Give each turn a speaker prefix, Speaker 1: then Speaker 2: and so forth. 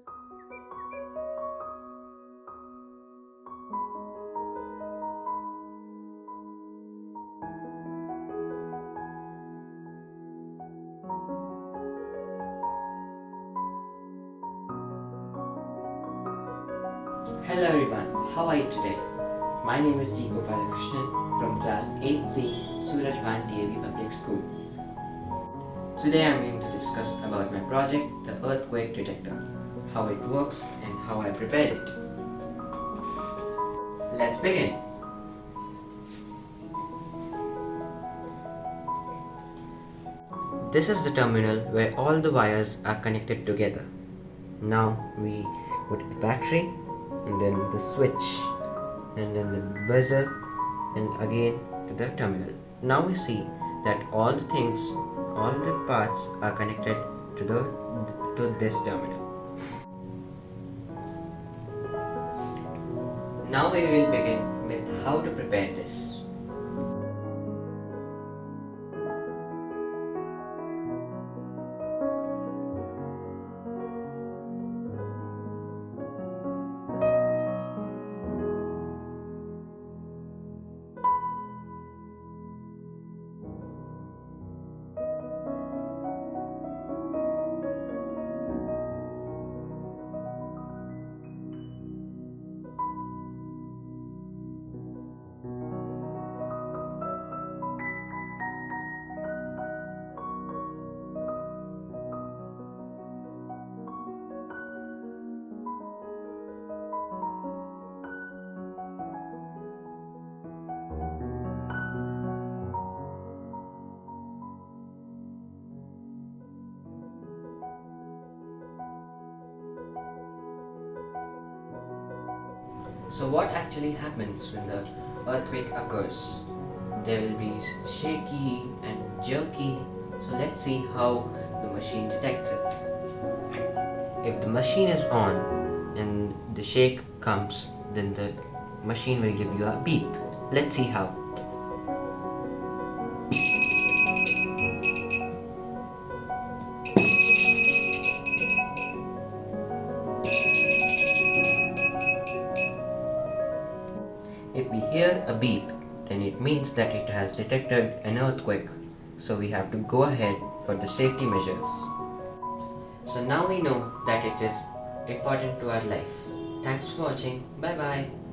Speaker 1: Hello everyone, how are you today? My name is Gopalakrishnan from class 8C Surajvan DAV Public School. Today I am going to discuss about my project, the earthquake detector, how it works and how I prepared it. Let's begin. This is the terminal where all the wires are connected together. Now we put the battery and then the switch and then the buzzer and again to the terminal. Now we see that all the things, all the parts are connected to this terminal. Now we will begin with how to prepare this. So what actually happens when the earthquake occurs? There will be shaky and jerky. So let's see how the machine detects it. If the machine is on and the shake comes, then the machine will give you a beep. Let's see how. If we hear a beep, then it means that it has detected an earthquake. So we have to go ahead for the safety measures. So now we know that it is important to our life. Thanks for watching. Bye bye.